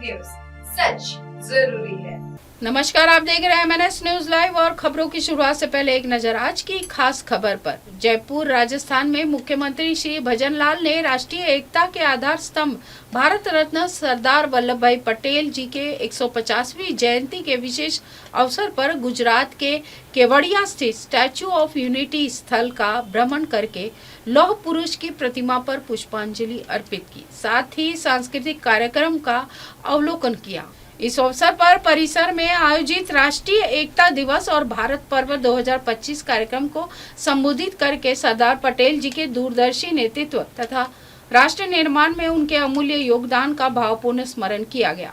News, सच जरूरी है। नमस्कार, आप देख रहे हैं MNS न्यूज लाइव और खबरों की शुरुआत से पहले एक नजर आज की खास खबर पर। जयपुर राजस्थान में मुख्यमंत्री श्री भजनलाल ने राष्ट्रीय एकता के आधार स्तंभ भारत रत्न सरदार वल्लभ भाई पटेल जी के 150वीं जयंती के विशेष अवसर पर गुजरात के केवड़िया स्थित स्टैच्यू ऑफ यूनिटी स्थल का भ्रमण करके लौह पुरुष की प्रतिमा पर पुष्पांजलि अर्पित की, साथ ही सांस्कृतिक कार्यक्रम का अवलोकन किया। इस अवसर पर परिसर में आयोजित राष्ट्रीय एकता दिवस और भारत पर्व 2025 कार्यक्रम को संबोधित करके सरदार पटेल जी के दूरदर्शी नेतृत्व तथा राष्ट्र निर्माण में उनके अमूल्य योगदान का भावपूर्ण स्मरण किया गया।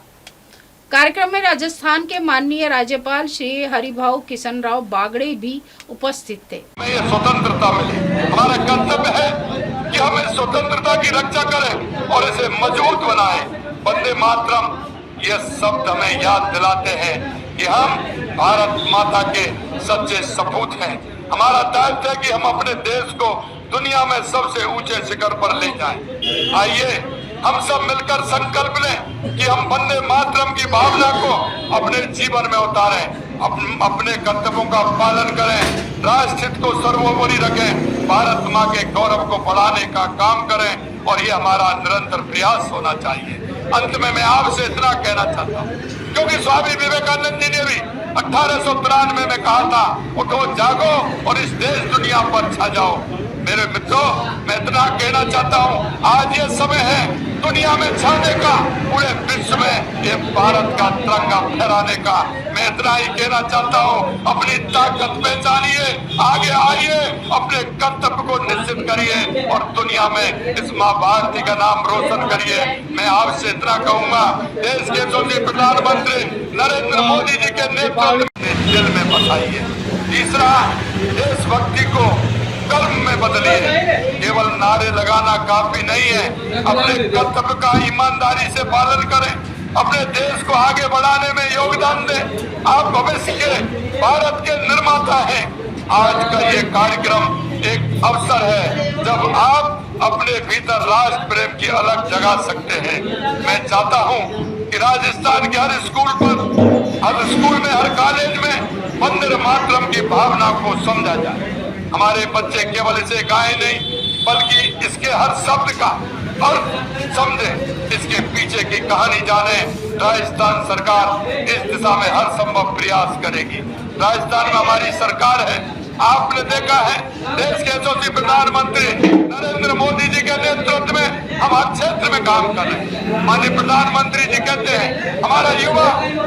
कार्यक्रम में राजस्थान के माननीय राज्यपाल श्री हरिभाऊ किशन राव बागड़े भी उपस्थित थे। स्वतंत्रता मिली, हमारा कर्तव्य है कि हम इस स्वतंत्रता की रक्षा करें और इसे मजबूत बनाएं। वंदे मातरम ये शब्द हमें याद दिलाते हैं कि हम भारत माता के सच्चे सपूत हैं। हमारा दायित्व है कि हम अपने देश को दुनिया में सबसे ऊंचे शिखर पर ले जाएं। आइए हम सब मिलकर संकल्प लें कि हम वंदे मातरम की भावना को अपने जीवन में उतारें, अपने कर्तव्यों का पालन करें, राष्ट्र हित को सर्वोपरि रखें, भारत माँ के गौरव को बढ़ाने का काम करें और ये हमारा निरंतर प्रयास होना चाहिए। अंत में मैं आपसे इतना कहना चाहता हूँ, क्योंकि स्वामी विवेकानंद जी ने भी 1893 में कहा था, उठो जागो और इस देश दुनिया पर छा जाओ। मेरे मित्रों, मैं इतना कहना चाहता हूँ, आज ये समय है दुनिया में छाने का, पूरे विश्व में ये भारत का तिरंगा फहराने का। मैं इतना ही कहना चाहता हूँ, अपनी ताकत पहचानिए, आगे आइए, अपने कर्तव्य को निश्चित करिए और दुनिया में इस माँ भारती का नाम रोशन करिए। मैं आपसे इतना कहूँगा, देश के यशस्वी प्रधानमंत्री नरेंद्र मोदी जी के नेतृत्व में दिल में बसाइए। तीसरा, देशभक्ति को कर्म में बदलिए। केवल नारे लगाना काफी नहीं है, अपने कर्तव्य का ईमानदारी से पालन करें, अपने देश को आगे बढ़ाने में योगदान दें। आप भविष्य के भारत के निर्माता हैं। आज का ये कार्यक्रम एक अवसर है जब आप अपने भीतर राष्ट्र प्रेम की अलग जगा सकते हैं। मैं चाहता हूँ कि राजस्थान के हर स्कूल में, हर कॉलेज में वंदे मातरम की भावना को समझा जाए। हमारे बच्चे केवल इसे गाएं नहीं, बल्कि इसके हर शब्द का अर्थ समझें, इसके पीछे की कहानी जाने। राजस्थान सरकार इस दिशा में हर संभव प्रयास करेगी। राजस्थान में हमारी सरकार है, आपने देखा है, देश के यशस्वी प्रधानमंत्री नरेंद्र मोदी जी के नेतृत्व में हम हर क्षेत्र में काम कर रहे हैं। माननीय प्रधानमंत्री जी कहते हैं, हमारा युवा,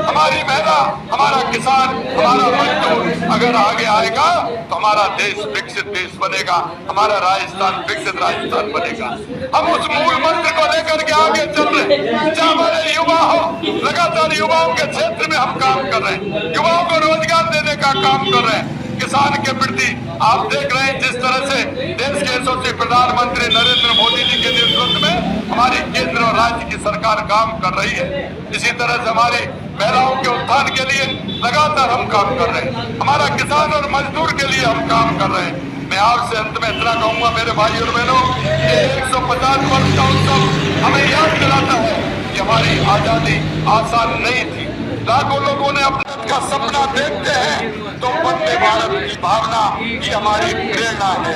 हमारी महिला, हमारा किसान, हमारा मजदूर अगर आगे आएगा तो हमारा देश विकसित देश बनेगा, हमारा राजस्थान विकसित राजस्थान बनेगा। हम उस मूल मंत्र को लेकर के आगे चल रहे हैं। जहाँ हमारे युवा हो, लगातार युवाओं के क्षेत्र में हम काम कर रहे हैं, युवाओं को रोजगार देने का काम कर रहे हैं। किसान के प्रति आप देख रहे हैं जिस तरह से देश के यशस्वी प्रधानमंत्री नरेंद्र मोदी जी के नेतृत्व में हमारी केंद्र और राज्य की सरकार काम कर रही है। इसी तरह से हमारी महिलाओं के उत्थान के लिए लगातार हम काम कर रहे हैं, हमारा किसान और मजदूर के लिए हम काम कर रहे हैं। मैं आपसे अंत में इतना कहूंगा मेरे भाई और बहनों, ये 150 वर्ष का उत्सव हमें याद दिलाता है कि हमारी आजादी आसान नहीं थी। लाखों लोगों ने अपने का सपना देखते हैं तो वंदे भारत की भावना ही हमारी प्रेरणा है।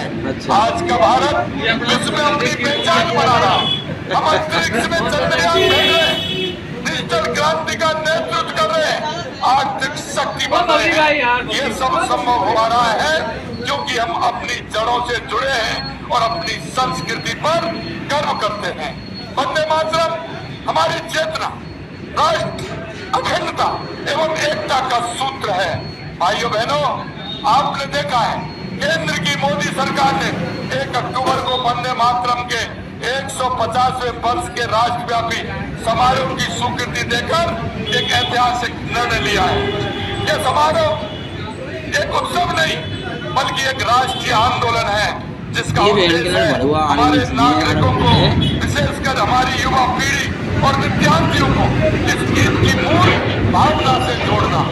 आज का भारत विश्व में अपनी पहचान बना रहा है। हम अंतरिक्ष में चंद्रयान भेज रहे हैं, डिजिटल क्रांति का नेतृत्व कर रहे हैं, आर्थिक शक्ति बन रहे हैं। ये सब संभव हो रहा है क्योंकि हम अपनी जड़ों से जुड़े हैं और अपनी संस्कृति पर गर्व करते हैं। वंदे मातरम हमारी चेतना, राष्ट्र अखंडता एवं एकता का सूत्र है। भाइयों बहनों, आपने देखा है केंद्र की मोदी सरकार ने 1 अक्टूबर को वंदे मातरम के 150वें वर्ष के राष्ट्रव्यापी समारोह की स्वीकृति देकर एक ऐतिहासिक निर्णय लिया है। यह समारोह एक उत्सव नहीं बल्कि एक राष्ट्रीय आंदोलन है, जिसका उद्देश्य है हमारे नागरिकों को, विशेषकर हमारी युवा पीढ़ी और विद्यार्थियों को इस गीत की मूल भावना से जोड़ना।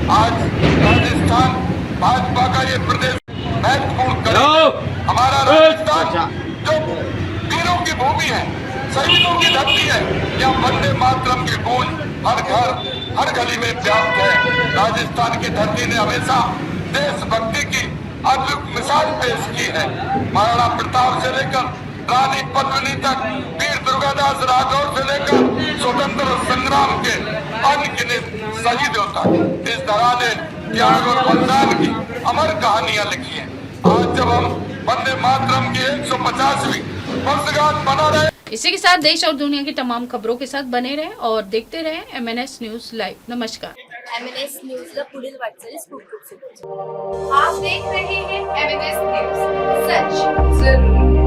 आज राजस्थान भाजपा का ये प्रदेश महत्वपूर्ण कदम, हमारा राजस्थान जो वीरों की भूमि है, शहीदों की धरती है, यहाँ वंदे मातरम की गूंज हर घर हर गली में व्याप्त है। राजस्थान की धरती ने हमेशा देशभक्ति की अद्भुत मिसाल पेश की है। महाराणा प्रताप से लेकर रानी पद्मिनी तक, वीर दुर्गादास राठौर से लेकर स्वतंत्र संग्राम के अनगिनत शहीद होता है। इस धरा ने त्याग और बलिदान की अमर कहानियां लिखी हैं। आज जब हम वंदे मातरम की 150वीं वर्षगांठ मना रहे। इसी के साथ देश और दुनिया की तमाम खबरों के साथ बने रहें और देखते रहें MNS न्यूज लाइव। नमस्कार। MNS न्यूजला पुढील वाटचालीस खूप शुभेच्छा। आप देख रहे हैं MNS न्यूज, सच जरूरी है।